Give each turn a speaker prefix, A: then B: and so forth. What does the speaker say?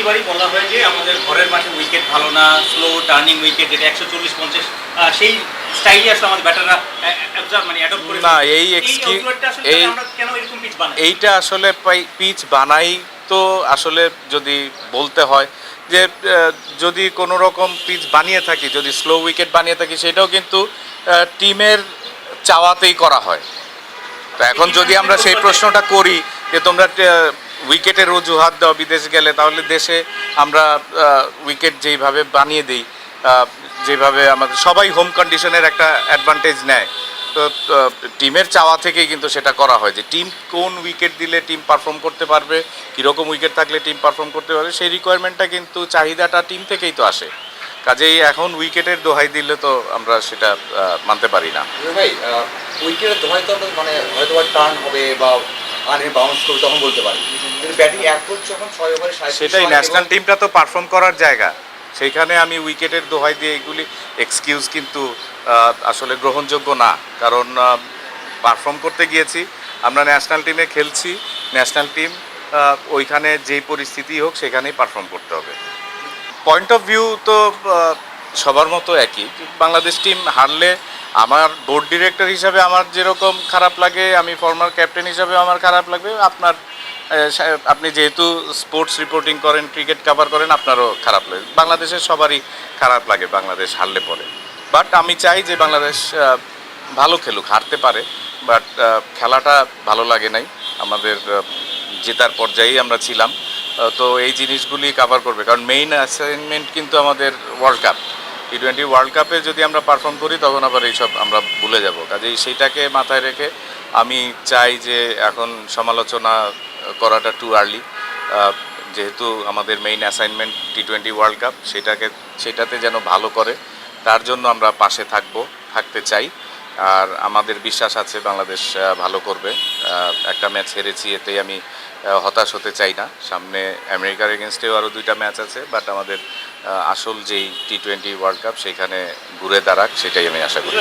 A: প্রতিবারই বলা হয় যে আমাদের ঘরের মাঠে উইকেট ভালো না, স্লো টার্নিং উইকেট, যেটা 140-50 সেই স্টাইলে আসলে আমাদের ব্যাটাররা মানে অ্যাডপ্ট করে
B: না।
A: ফেলছে।
B: এই
A: এই আউটলেটটা আসলে
B: এই
A: আমরা কেন এরকম পিচ বানাই?
B: এইটা আসলে পিচ বানাই তো আসলে যদি বলতে হয় যে যদি কোনো রকম পিচ বানিয়ে থাকি, যদি স্লো উইকেট বানিয়ে থাকি, সেটাও কিন্তু টিমের চাওয়াতেই করা হয়। তো এখন যদি আমরা সেই প্রশ্নটা করি যে তোমরা উইকেটের অজুহাত দাও বিদেশ গেলে, তাহলে দেশে আমরা উইকেট যেইভাবে বানিয়ে দিই, যেভাবে আমাদের সবাই হোম কন্ডিশনের একটা অ্যাডভান্টেজ নেয়, তো টিমের চাওয়া থেকেই কিন্তু সেটা করা হয় যে টিম কোন উইকেট দিলে টিম পারফর্ম করতে পারবে, কীরকম উইকেট থাকলে টিম পারফর্ম করতে পারবে, সেই রিকোয়ারমেন্টটা কিন্তু চাহিদাটা টিম থেকেই তো আসে। কাজেই এখন উইকেটের দোহাই দিলে তো আমরা সেটা মানতে পারি না।
C: ভাই, উইকেটের দোহাই তো আমরা মানে হয়তো টার্ন হবে বা আনে বাউন্স করবে তখন বলতে পারি, কিন্তু ব্যাটিং অ্যাপ্রোচ যখন 6 ওভারে
B: সেটাই, ন্যাশনাল টিমটা তো পারফর্ম করার জায়গা, সেইখানে আমি উইকেটের দোহাই দিয়ে এগুলি এক্সকিউজ কিন্তু আসলে গ্রহণযোগ্য না। কারণ পারফর্ম করতে গিয়েছি, আমরা ন্যাশনাল টিমে খেলছি, ন্যাশনাল টিম ওইখানে যেই পরিস্থিতি হোক সেখানেই পারফর্ম করতে হবে। পয়েন্ট অফ ভিউ তো সবার মতো একই। বাংলাদেশ টিম হারলে আমার বোর্ড ডিরেক্টর হিসাবে আমার যেরকম খারাপ লাগে, আমি ফর্মার ক্যাপ্টেন হিসাবে আমার খারাপ লাগবে, আপনি যেহেতু স্পোর্টস রিপোর্টিং করেন, ক্রিকেট কভার করেন, আপনারও খারাপ লাগে, বাংলাদেশের সবারই খারাপ লাগে বাংলাদেশ হারলে পরে। বাট আমি চাই যে বাংলাদেশ ভালো খেলুক, হারতে পারে, বাট খেলাটা ভালো লাগে নাই, আমাদের জেতার পর্যায়েই আমরা ছিলাম। তো এই জিনিসগুলি কভার করবে, কারণ মেইন অ্যাসাইনমেন্ট কিন্তু আমাদের ওয়ার্ল্ড কাপ, টি-20 ওয়ার্ল্ড কাপে যদি আমরা পারফর্ম করি তখন আবার এইসব আমরা ভুলে যাব। কাজেই সেইটাকে মাথায় রেখে আমি চাই যে এখন সমালোচনা করাটা টু আর্লি, যেহেতু আমাদের মেইন অ্যাসাইনমেন্ট টি-20 ওয়ার্ল্ড কাপ, সেটাতে যেন ভালো করে, তার জন্য আমরা পাশে থাকতে চাই। আর আমাদের বিশ্বাস আছে বাংলাদেশ ভালো করবে। একটা ম্যাচ হেরেছি, এতেই আমি হতাশ হতে চাই না। সামনে আমেরিকার এগেনস্টেও আরও 2টা ম্যাচ আছে, বাট আমাদের আসল যেই টি-20 ওয়ার্ল্ড কাপ সেইখানে ঘুরে দাঁড়াক, সেটাই আমি আশা করি।